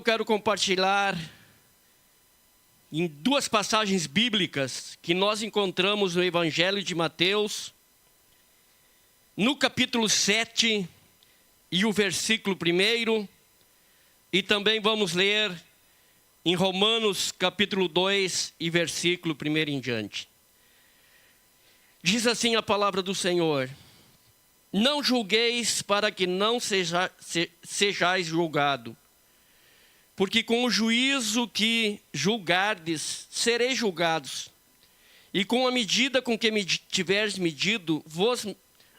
Eu quero compartilhar em duas passagens bíblicas que nós encontramos no Evangelho de Mateus, no capítulo 7 e o versículo 1, e também vamos ler em Romanos capítulo 2 e versículo 1 em diante. Diz assim a palavra do Senhor: não julgueis para que não sejais julgado, porque com o juízo que julgardes, sereis julgados, e com a medida com que tiveres medido, vos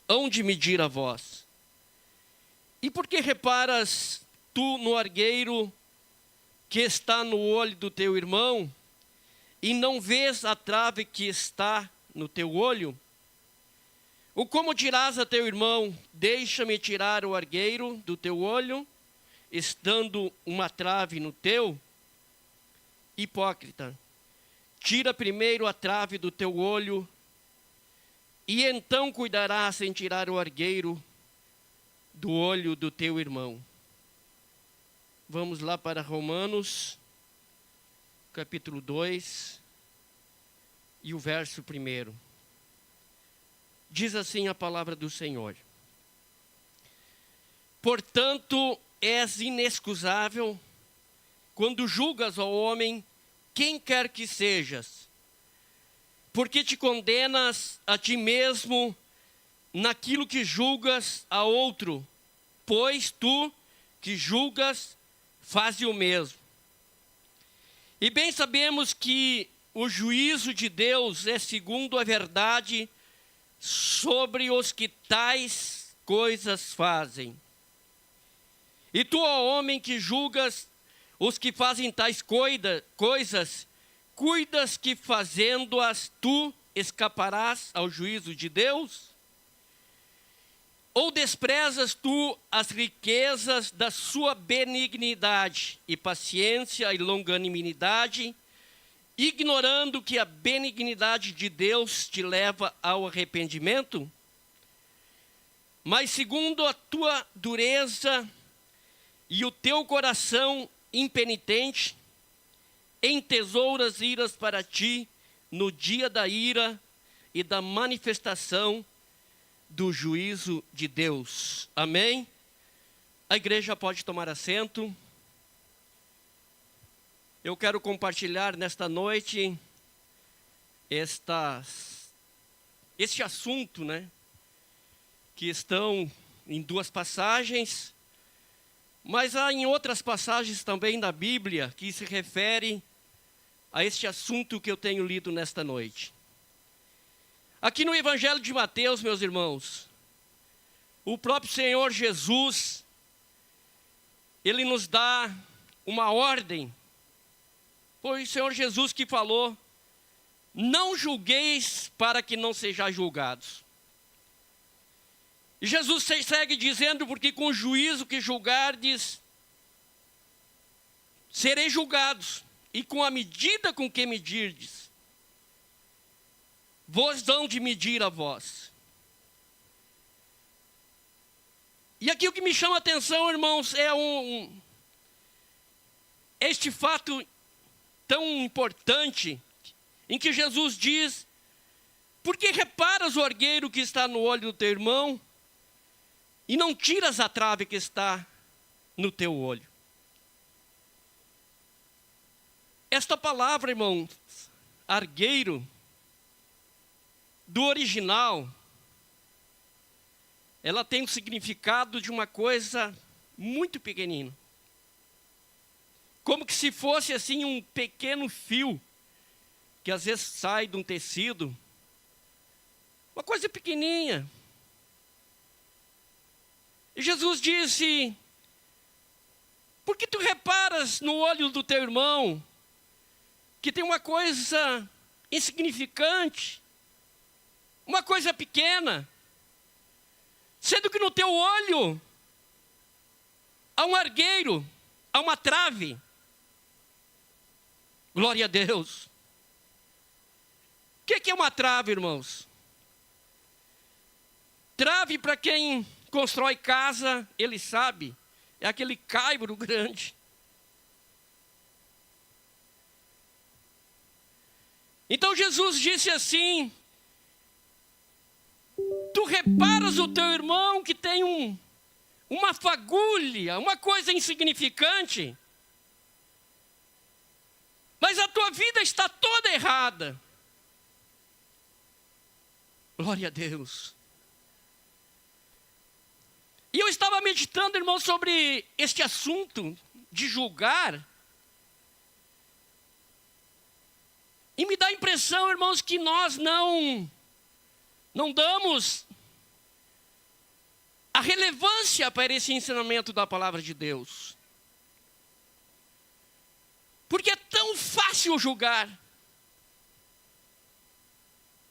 hão de medir a vós. E por que reparas tu no argueiro que está no olho do teu irmão, e não vês a trave que está no teu olho? Ou como dirás a teu irmão: deixa-me tirar o argueiro do teu olho, estando uma trave no teu? Hipócrita, tira primeiro a trave do teu olho, e então cuidarás em tirar o argueiro do olho do teu irmão. Vamos lá para Romanos, capítulo 2, e o verso 1. Diz assim a palavra do Senhor: portanto, és inexcusável quando julgas ao homem, quem quer que sejas, porque te condenas a ti mesmo naquilo que julgas a outro, pois tu que julgas, faze o mesmo. E bem sabemos que o juízo de Deus é segundo a verdade sobre os que tais coisas fazem. E tu, ó homem, que julgas os que fazem tais coisas, cuidas que fazendo-as tu escaparás ao juízo de Deus? Ou desprezas tu as riquezas da sua benignidade e paciência e longanimidade, ignorando que a benignidade de Deus te leva ao arrependimento? Mas segundo a tua dureza e o teu coração impenitente, entesouras iras para ti no dia da ira e da manifestação do juízo de Deus. Amém? A igreja pode tomar assento. Eu quero compartilhar nesta noite este assunto, que estão em duas passagens, mas há em outras passagens também da Bíblia que se refere a este assunto que eu tenho lido nesta noite. Aqui no Evangelho de Mateus, meus irmãos, o próprio Senhor Jesus, Ele nos dá uma ordem. Foi o Senhor Jesus que falou: não julgueis para que não sejais julgados. E Jesus segue dizendo: porque com o juízo que julgardes, sereis julgados, e com a medida com que medirdes, vos hão de medir a vós. E aqui o que me chama a atenção, irmãos, é este fato tão importante, em que Jesus diz: por que reparas o argueiro que está no olho do teu irmão, e não tiras a trave que está no teu olho? Esta palavra, irmãos, argueiro, do original, ela tem o significado de uma coisa muito pequenina. Como que se fosse assim um pequeno fio, que às vezes sai de um tecido. Uma coisa pequenininha. E Jesus disse: por que tu reparas no olho do teu irmão, que tem uma coisa insignificante, uma coisa pequena, sendo que no teu olho há um argueiro, há uma trave? Glória a Deus. O que é uma trave, irmãos? Trave, para quem constrói casa, ele sabe, é aquele caibro grande Então Jesus disse assim: tu reparas o teu irmão que tem uma fagulha, uma coisa insignificante, mas a tua vida está toda errada. Glória a Deus. E eu estava meditando, irmão, sobre este assunto de julgar. E me dá a impressão, irmãos, que nós não damos a relevância para esse ensinamento da palavra de Deus. Porque é tão fácil julgar.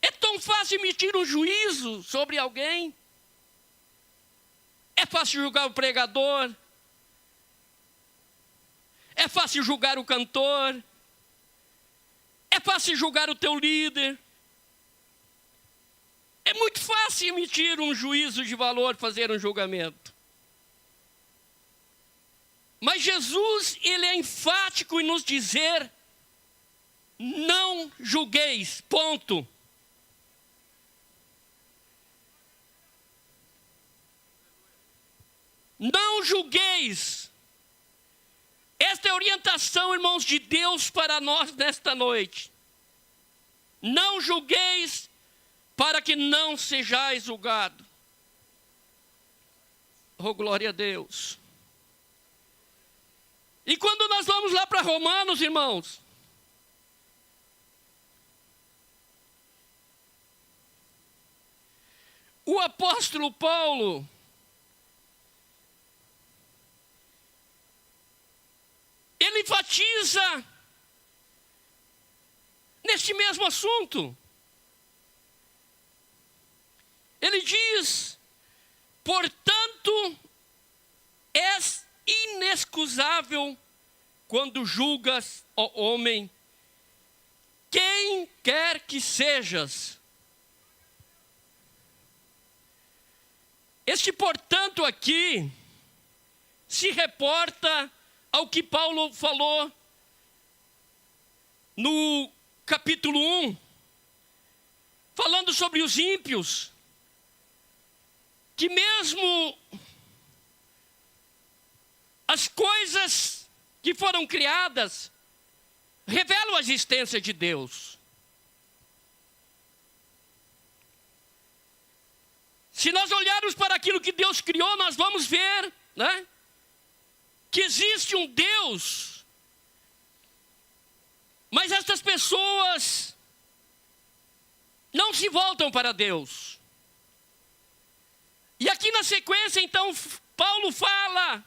É tão fácil emitir um juízo sobre alguém. É fácil julgar o pregador. É fácil julgar o cantor. É fácil julgar o teu líder. É muito fácil emitir um juízo de valor, fazer um julgamento. Mas Jesus, ele é enfático em nos dizer: não julgueis, ponto. Não julgueis. Esta é a orientação, irmãos, de Deus para nós nesta noite. Não julgueis, para que não sejais julgado. Oh, glória a Deus. E quando nós vamos lá para Romanos, irmãos, o apóstolo Paulo, ele enfatiza neste mesmo assunto. Ele diz: portanto, és inexcusável quando julgas, ó homem, quem quer que sejas. Este portanto aqui se reporta ao que Paulo falou no capítulo 1, falando sobre os ímpios, que mesmo as coisas que foram criadas revelam a existência de Deus. Se nós olharmos para aquilo que Deus criou, nós vamos ver, né, que existe um Deus, mas estas pessoas não se voltam para Deus. E aqui na sequência, então, Paulo fala,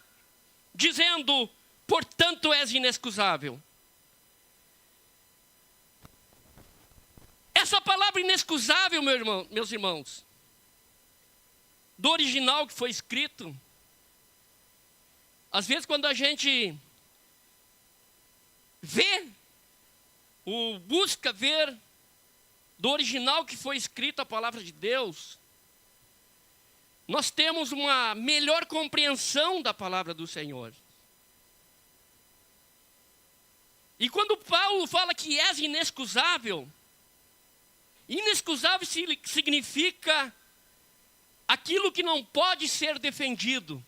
dizendo: portanto és inexcusável. Essa palavra inexcusável, meus irmãos, do original que foi escrito, às vezes quando a gente busca ver do original que foi escrito a palavra de Deus, nós temos uma melhor compreensão da palavra do Senhor. E quando Paulo fala que és inexcusável, inexcusável significa aquilo que não pode ser defendido.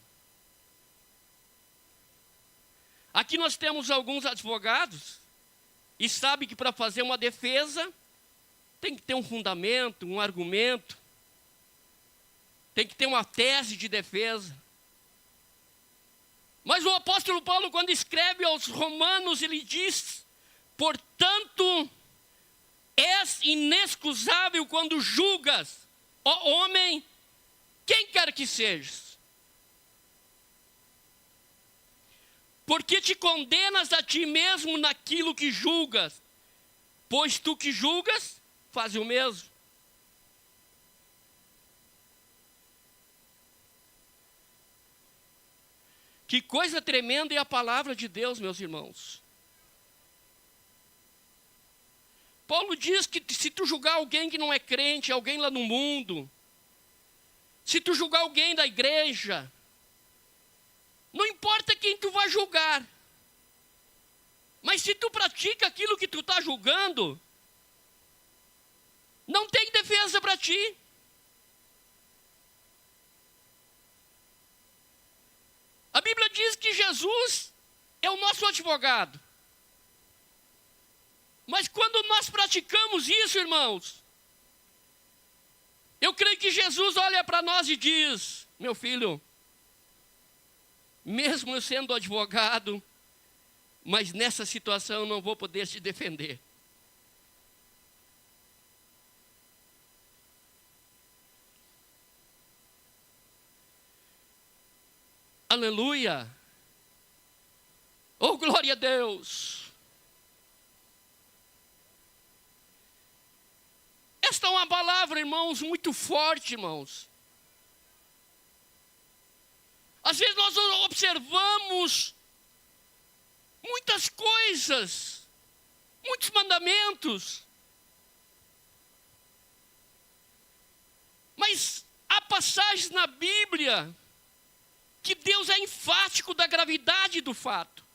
Aqui nós temos alguns advogados e sabe que para fazer uma defesa tem que ter um fundamento, um argumento, tem que ter uma tese de defesa. Mas o apóstolo Paulo, quando escreve aos Romanos, ele diz: portanto, és inexcusável quando julgas, ó homem, quem quer que sejas. Porque te condenas a ti mesmo naquilo que julgas, pois tu que julgas, faz o mesmo. Que coisa tremenda é a palavra de Deus, meus irmãos. Paulo diz que se tu julgar alguém que não é crente, alguém lá no mundo, se tu julgar alguém da igreja, não importa quem tu vai julgar, mas se tu pratica aquilo que tu está julgando, Não tem defesa para ti. A Bíblia diz que Jesus é o nosso advogado. Mas quando nós praticamos isso, irmãos, eu creio que Jesus olha para nós e diz: meu filho, mesmo eu sendo advogado, mas nessa situação eu não vou poder te defender. Aleluia! Oh, glória a Deus! Esta é uma palavra, irmãos, muito forte, irmãos. Às vezes nós observamos muitas coisas, muitos mandamentos, mas há passagens na Bíblia que Deus é enfático da gravidade do fato.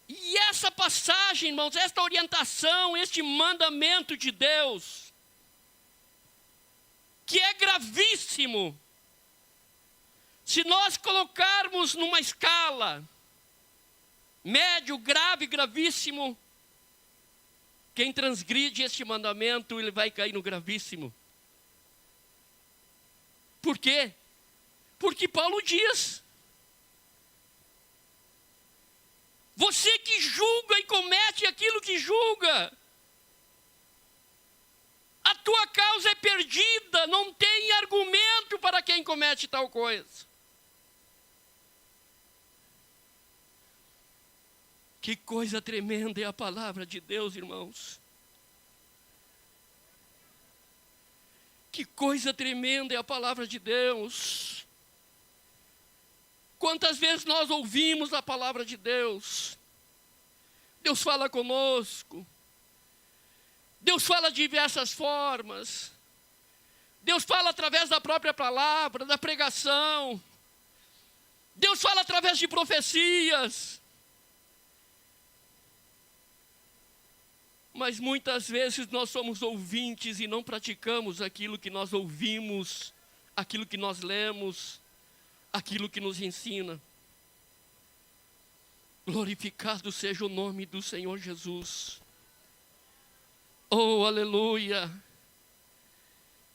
E essa passagem, irmãos, esta orientação, este mandamento de Deus, que é gravíssimo, se nós colocarmos numa escala, médio, grave, gravíssimo, quem transgride este mandamento, ele vai cair no gravíssimo. Por quê? Porque Paulo diz: você que julga e comete aquilo que julga, a tua causa é perdida, não tem argumento para quem comete tal coisa. Que coisa tremenda é a palavra de Deus, irmãos. Que coisa tremenda é a palavra de Deus. Quantas vezes nós ouvimos a palavra de Deus? Deus fala conosco. Deus fala de diversas formas. Deus fala através da própria palavra, da pregação. Deus fala através de profecias. Mas muitas vezes nós somos ouvintes e não praticamos aquilo que nós ouvimos, aquilo que nós lemos, aquilo que nos ensina. Glorificado seja o nome do Senhor Jesus. Oh, aleluia.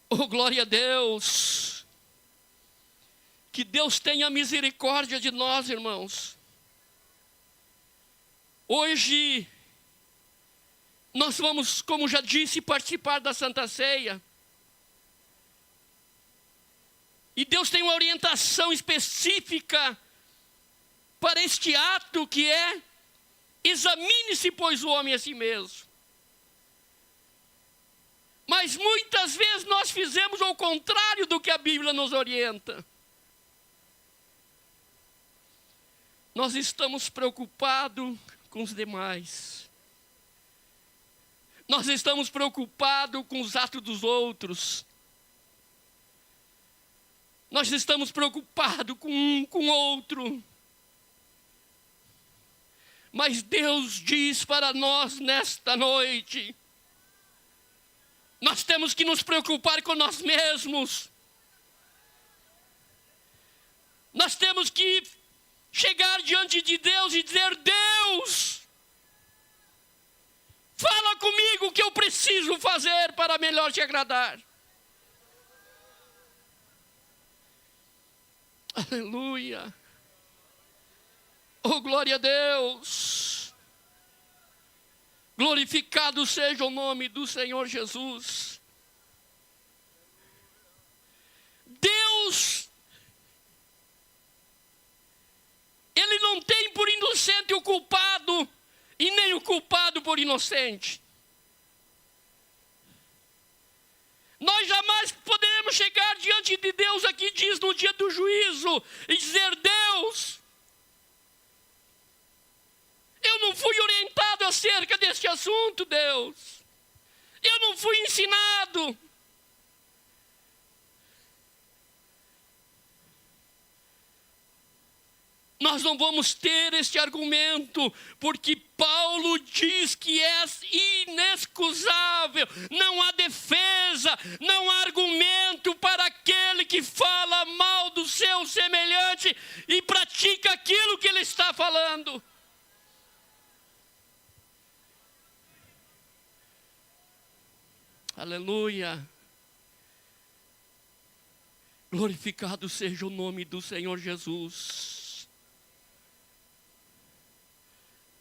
Oh, glória a Deus. Que Deus tenha misericórdia de nós, irmãos. Hoje nós vamos, como já disse, participar da Santa Ceia. E Deus tem uma orientação específica para este ato que é: examine-se, pois, o homem a si mesmo. Mas muitas vezes nós fizemos ao contrário do que a Bíblia nos orienta. Nós estamos preocupados com os demais. Nós estamos preocupados com os atos dos outros. Nós estamos preocupados com um, com outro. Mas Deus diz para nós nesta noite: nós temos que nos preocupar com nós mesmos. Nós temos que chegar diante de Deus e dizer: Deus, fala comigo o que eu preciso fazer para melhor te agradar. Aleluia. Oh, glória a Deus. Glorificado seja o nome do Senhor Jesus. Deus, Ele não tem por inocente o culpado, e nem o culpado por inocente. Nós jamais poderemos chegar diante de Deus, aqui diz, no dia do juízo, e dizer: Deus, eu não fui orientado acerca deste assunto, Deus. Eu não fui ensinado. nós não vamos ter este argumento, porque Paulo diz que és inexcusável. Não há defesa, não há argumento para aquele que fala mal do seu semelhante e pratica aquilo que ele está falando. Aleluia. Glorificado seja o nome do Senhor Jesus.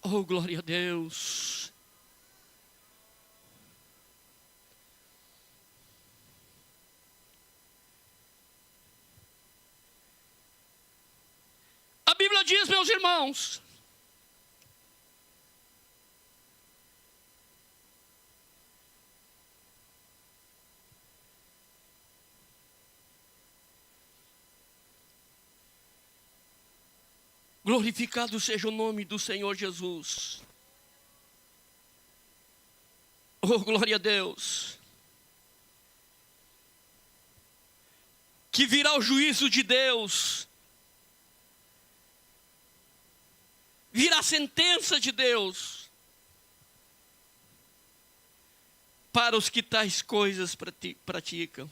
Oh, glória a Deus. A Bíblia diz, meus irmãos, glorificado seja o nome do Senhor Jesus. Oh, glória a Deus. Que virá o juízo de Deus. Virá a sentença de Deus para os que tais coisas praticam.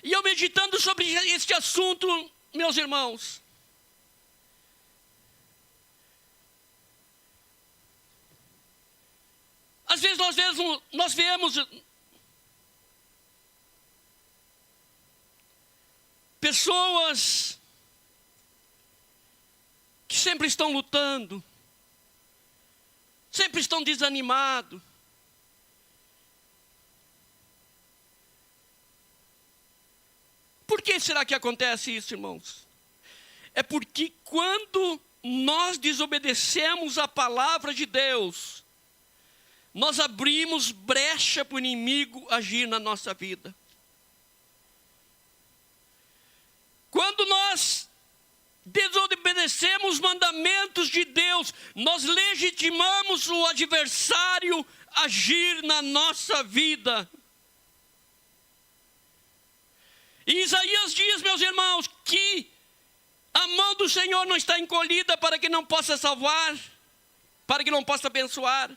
E eu meditando sobre este assunto, meus irmãos, às vezes nós vemos pessoas que sempre estão lutando, sempre estão desanimados. Por que será que acontece isso, irmãos? É porque quando nós desobedecemos a palavra de Deus, nós abrimos brecha para o inimigo agir na nossa vida. Quando nós desobedecemos os mandamentos de Deus, nós legitimamos o adversário agir na nossa vida. E Isaías diz, meus irmãos, que a mão do Senhor não está encolhida para que não possa salvar, para que não possa abençoar,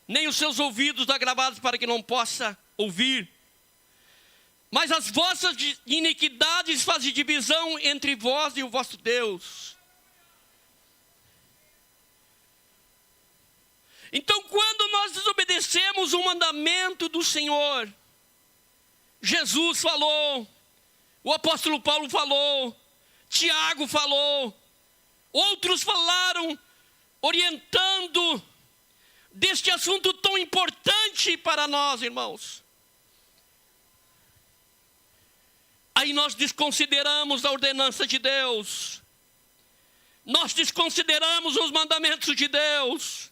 nem os seus ouvidos agravados para que não possa ouvir. Mas as vossas iniquidades fazem divisão entre vós e o vosso Deus. Então, quando nós desobedecemos o mandamento do Senhor, Jesus falou, o apóstolo Paulo falou, Tiago falou, outros falaram, orientando deste assunto tão importante para nós, irmãos. Aí nós desconsideramos a ordenança de Deus, nós desconsideramos os mandamentos de Deus,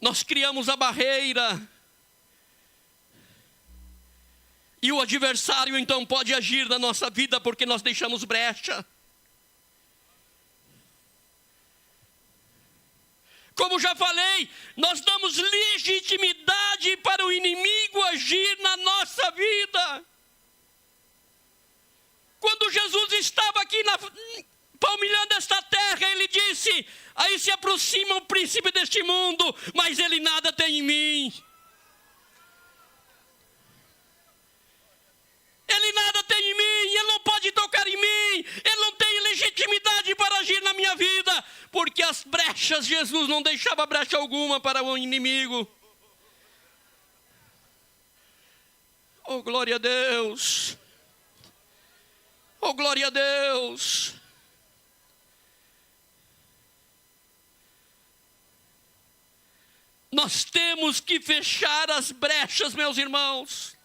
nós criamos a barreira, e o adversário então pode agir na nossa vida porque nós deixamos brecha. Como já falei, nós damos legitimidade para o inimigo agir na nossa vida. Quando Jesus estava aqui palmilhando esta terra, ele disse, aí se aproxima o príncipe deste mundo, mas ele nada tem em mim. Ele nada tem em mim, ele não pode tocar em mim, ele não tem legitimidade para agir na minha vida, porque as brechas, Jesus não deixava brecha alguma para o inimigo. Oh, glória a Deus! Oh, glória a Deus! Nós temos que fechar as brechas, meus irmãos.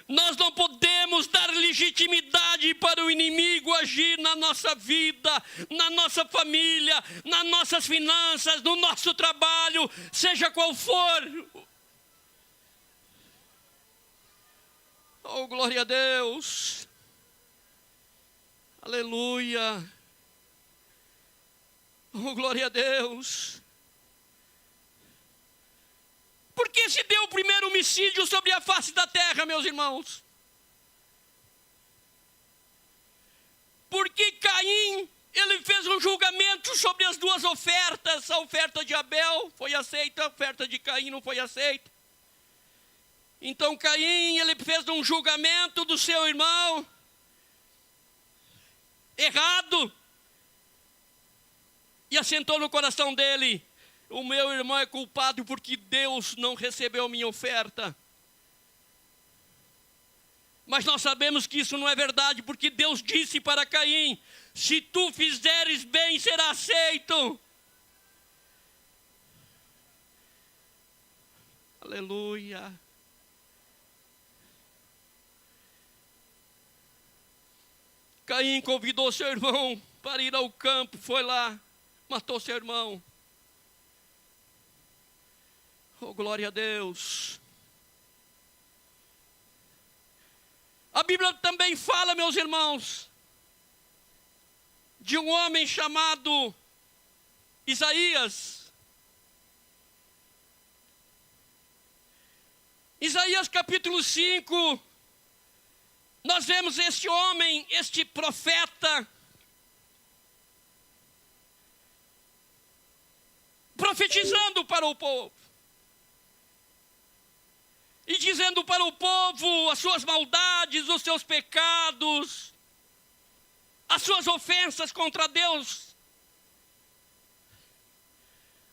Nós não podemos dar legitimidade para o inimigo agir na nossa vida, na nossa família, nas nossas finanças, no nosso trabalho, seja qual for. Oh, glória a Deus! Aleluia! Oh, glória a Deus! Por que se deu o primeiro homicídio sobre a face da terra, meus irmãos? Porque Caim, ele fez um julgamento sobre as duas ofertas. A oferta de Abel foi aceita, a oferta de Caim não foi aceita. Então Caim, ele fez um julgamento do seu irmão errado. E assentou no coração dele: o meu irmão é culpado porque Deus não recebeu minha oferta. Mas nós sabemos que isso não é verdade, porque Deus disse para Caim: se tu fizeres bem, será aceito. Aleluia. Caim convidou seu irmão para ir ao campo, foi lá, matou seu irmão. Oh, glória a Deus. A Bíblia também fala, meus irmãos, de um homem chamado Isaías. Isaías capítulo 5, nós vemos este homem, este profeta, profetizando para o povo. E dizendo para o povo as suas maldades, os seus pecados, as suas ofensas contra Deus.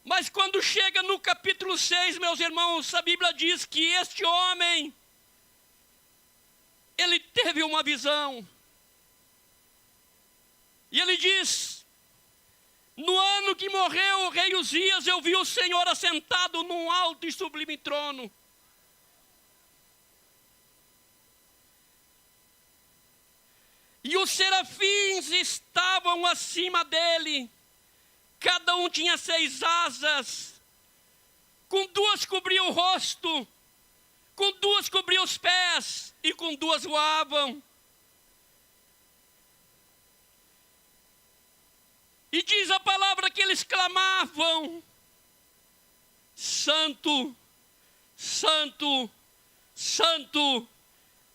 Mas quando chega no capítulo 6, meus irmãos, a Bíblia diz que este homem, ele teve uma visão. E ele diz: no ano que morreu o rei Uzias, eu vi o Senhor assentado num alto e sublime trono. E os serafins estavam acima dele. Cada um tinha 6 asas. Com 2 cobria o rosto, com 2 cobria os pés, e com 2 voavam. E diz a palavra que eles clamavam: Santo, Santo, Santo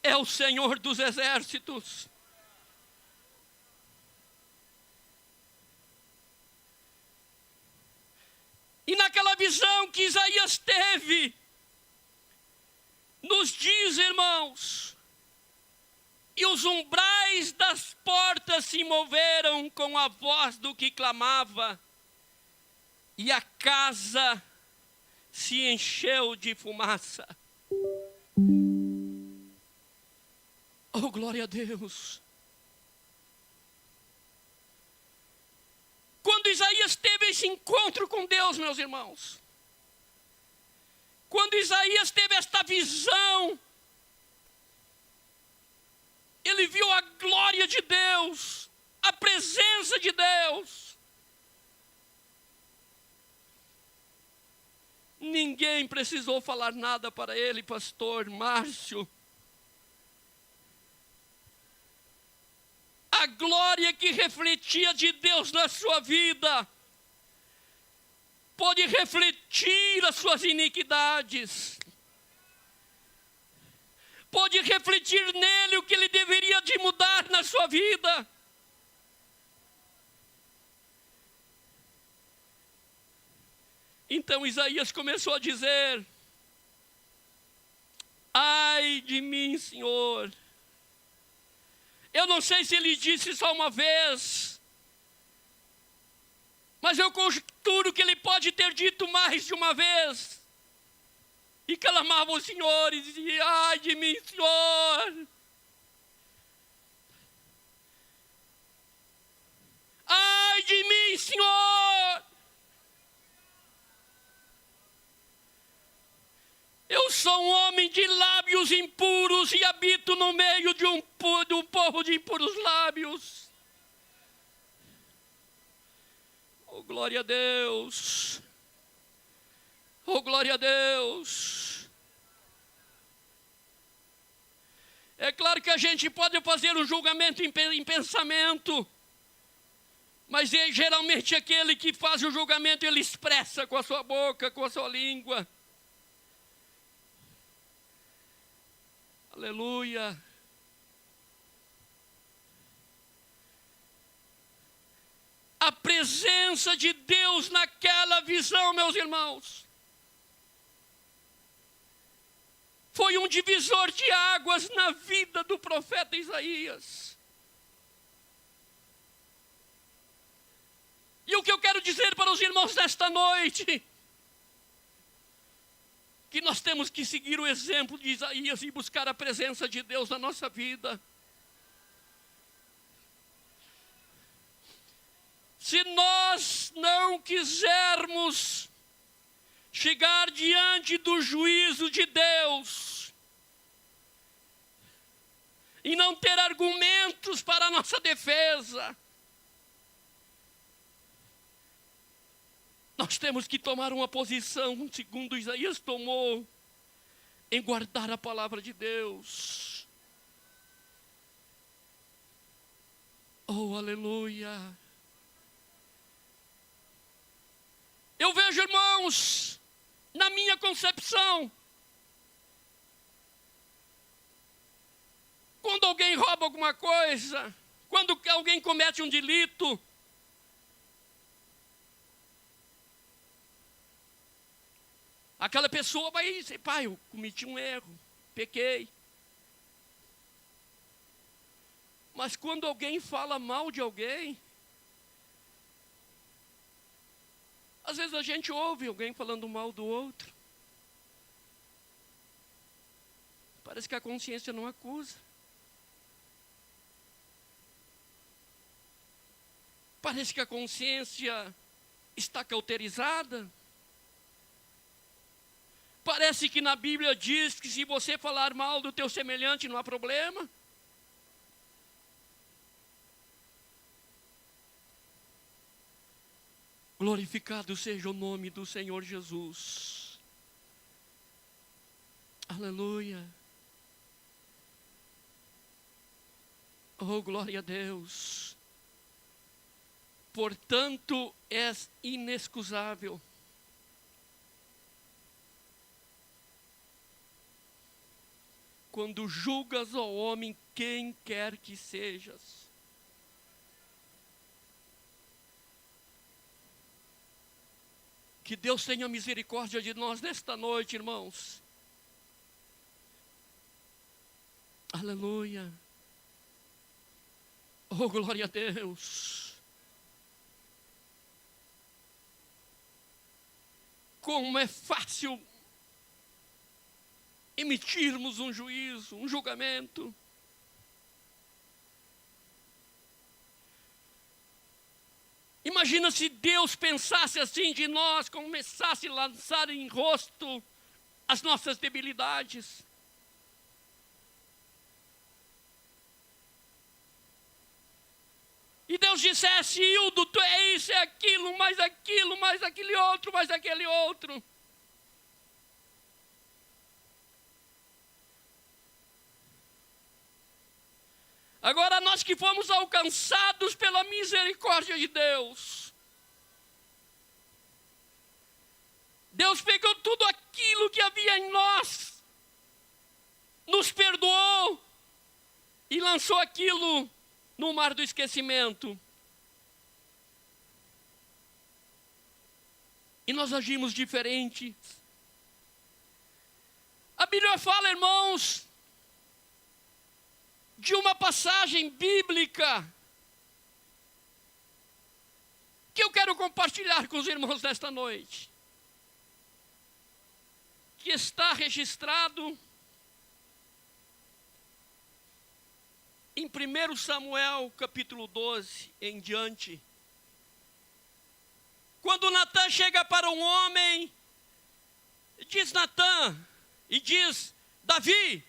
é o Senhor dos exércitos. E naquela visão que Isaías teve, nos diz, irmãos, e os umbrais das portas se moveram com a voz do que clamava, e a casa se encheu de fumaça. Oh, glória a Deus! Quando Isaías teve esse encontro com Deus, meus irmãos, quando Isaías teve esta visão, ele viu a glória de Deus, a presença de Deus. Ninguém precisou falar nada para ele, pastor Márcio. A glória que refletia de Deus na sua vida pode refletir as suas iniquidades, pode refletir nele o que ele deveria de mudar na sua vida. Então Isaías começou a dizer: ai de mim, Senhor. Eu não sei se ele disse só uma vez, mas eu conjecturo que ele pode ter dito mais de uma vez. E clamava o Senhor e dizia: ai de mim, Senhor. Ai de mim, Senhor. Eu sou um homem de lábios impuros e habito no meio de um povo de impuros lábios. Oh, glória a Deus. Oh, glória a Deus. É claro que a gente pode fazer um julgamento em pensamento, mas geralmente aquele que faz o julgamento, ele expressa com a sua boca, com a sua língua. Aleluia. presença de Deus naquela visão, meus irmãos, foi um divisor de águas na vida do profeta Isaías. E o que eu quero dizer para os irmãos nesta noite, que nós temos que seguir o exemplo de Isaías e buscar a presença de Deus na nossa vida. Se nós não quisermos chegar diante do juízo de Deus e não ter argumentos para a nossa defesa, nós temos que tomar uma posição, segundo Isaías tomou, em guardar a palavra de Deus. Oh, aleluia! Eu vejo, irmãos, na minha concepção, quando alguém rouba alguma coisa, quando alguém comete um delito, aquela pessoa vai dizer: pai, eu cometi um erro, pequei. Mas quando alguém fala mal de alguém, às vezes a gente ouve alguém falando mal do outro. Parece que a consciência não acusa. Parece que a consciência está cauterizada. Parece que na Bíblia diz que se você falar mal do teu semelhante não há problema. Glorificado seja o nome do Senhor Jesus. Aleluia. Oh, glória a Deus. Portanto, és inexcusável. Quando julgas ao homem, quem quer que sejas. Que Deus tenha misericórdia de nós nesta noite, irmãos. Aleluia. Oh, glória a Deus. Como é fácil emitirmos um juízo, um julgamento. Imagina se Deus pensasse assim de nós, começasse a lançar em rosto as nossas debilidades. E Deus dissesse: Hildo, tu é isso, é aquilo, mais aquele outro, mais aquele outro. Agora nós que fomos alcançados pela misericórdia de Deus, Deus pegou tudo aquilo que havia em nós, nos perdoou e lançou aquilo no mar do esquecimento. E nós agimos diferente. A Bíblia fala, irmãos, de uma passagem bíblica que eu quero compartilhar com os irmãos nesta noite, que está registrado em 1 Samuel capítulo 12 em diante. Quando Natã chega para um homem, diz Natã, e diz: Davi,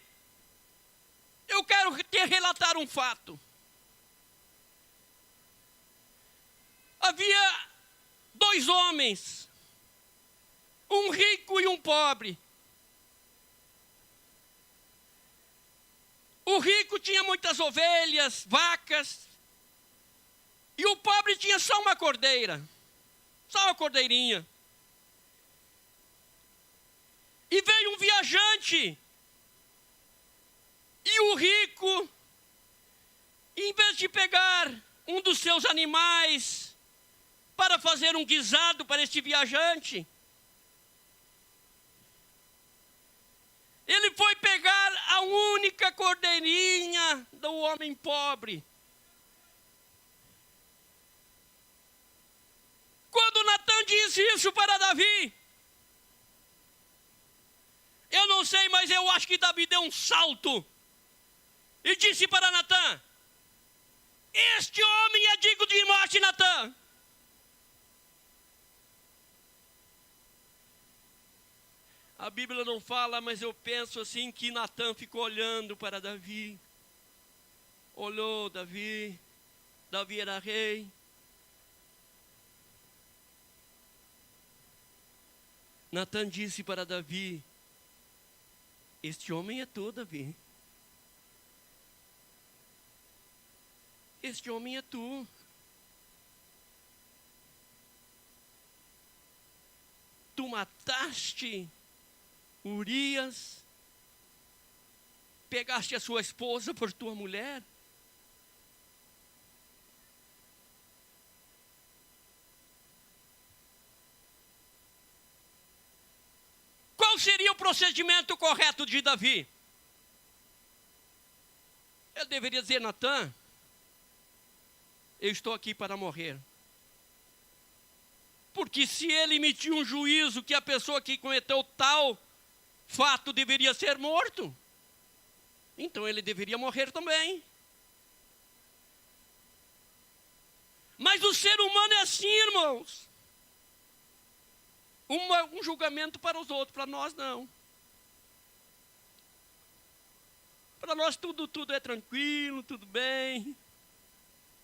eu quero te relatar um fato. Havia 2 homens, um rico e um pobre. O rico tinha muitas ovelhas, vacas, e o pobre tinha só uma cordeira, só uma cordeirinha. E veio um viajante, e o rico, em vez de pegar um dos seus animais para fazer um guisado para este viajante. Ele foi pegar a única cordeirinha do homem pobre. Quando Natã disse isso para Davi, eu não sei, mas eu acho que Davi deu um salto e disse para Natã: este homem é digno de morte, Natã. A Bíblia não fala, mas eu penso assim que Natã ficou olhando para Davi. Olhou Davi, Davi era rei. Natã disse para Davi: este homem é tu, Davi. Este homem é tu. Tu mataste Urias, pegaste a sua esposa por tua mulher. Qual seria o procedimento correto de Davi? Ele deveria dizer: Natã, eu estou aqui para morrer. Porque se ele emitir um juízo que a pessoa que cometeu tal fato deveria ser morto, então ele deveria morrer também. Mas o ser humano é assim, irmãos. Um julgamento para os outros, para nós não. Para nós tudo é tranquilo, tudo bem.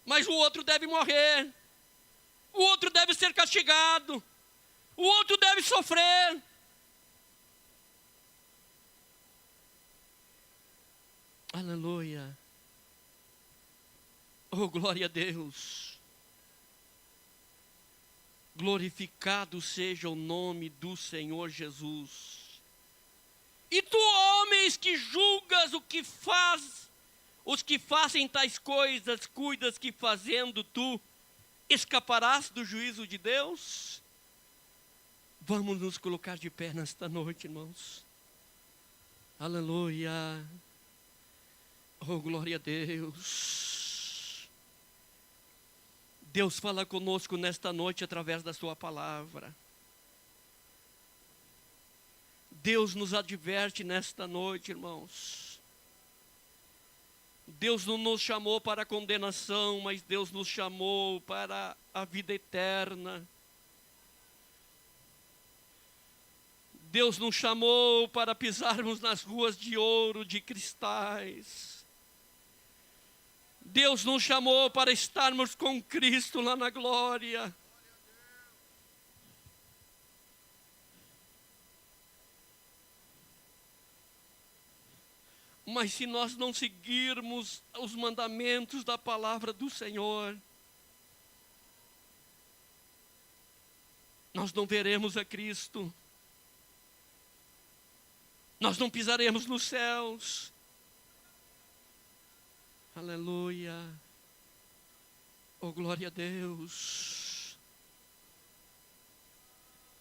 Mas o outro deve morrer. O outro deve ser castigado. O outro deve sofrer. Aleluia. Oh, glória a Deus. Glorificado seja o nome do Senhor Jesus. E tu, homens, que julgas o que faz, os que fazem tais coisas, cuidas que fazendo tu escaparás do juízo de Deus? Vamos nos colocar de pé nesta noite, irmãos. Aleluia. Oh, glória a Deus. Deus fala conosco nesta noite através da sua palavra. Deus nos adverte nesta noite, irmãos. Deus não nos chamou para a condenação, mas Deus nos chamou para a vida eterna. Deus nos chamou para pisarmos nas ruas de ouro, de cristais. Deus nos chamou para estarmos com Cristo lá na glória. Mas se nós não seguirmos os mandamentos da palavra do Senhor, nós não veremos a Cristo. Nós não pisaremos nos céus. Aleluia. Oh, glória a Deus.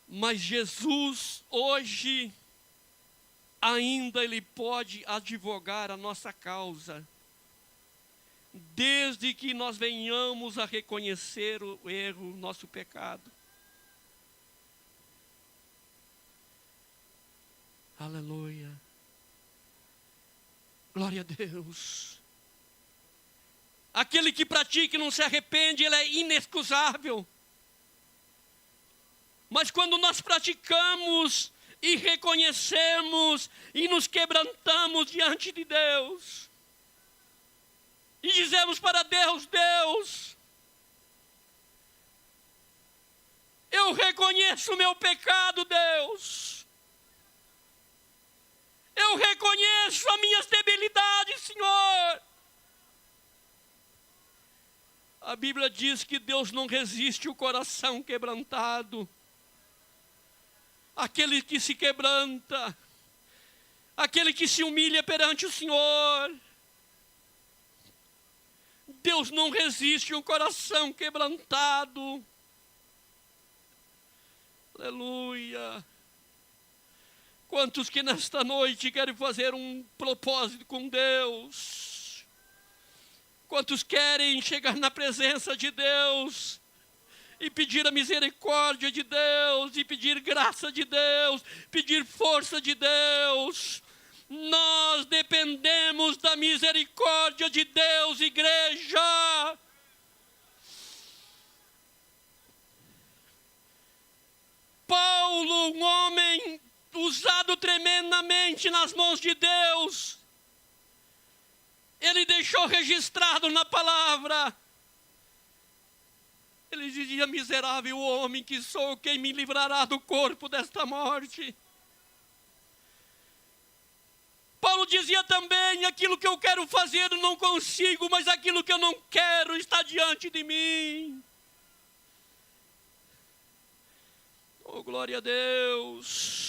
Mas Jesus hoje ainda Ele pode advogar a nossa causa, desde que nós venhamos a reconhecer o erro, o nosso pecado. Aleluia. Glória a Deus. Aquele que pratica e não se arrepende, ele é inexcusável. Mas quando nós praticamos e reconhecemos e nos quebrantamos diante de Deus, e dizemos para Deus: Deus, eu reconheço o meu pecado, Deus. Eu reconheço as minhas debilidades, Senhor. A Bíblia diz que Deus não resiste o coração quebrantado. Aquele que se quebranta, aquele que se humilha perante o Senhor. Deus não resiste um coração quebrantado. Aleluia. Quantos que nesta noite querem fazer um propósito com Deus? Quantos querem chegar na presença de Deus e pedir a misericórdia de Deus, e pedir graça de Deus, pedir força de Deus? Nós dependemos da misericórdia de Deus, igreja. Paulo, um homem usado tremendamente nas mãos de Deus, ele deixou registrado na palavra. Ele dizia: miserável homem que sou, quem me livrará do corpo desta morte? Paulo dizia também: aquilo que eu quero fazer eu não consigo, mas aquilo que eu não quero está diante de mim. Oh, glória a Deus.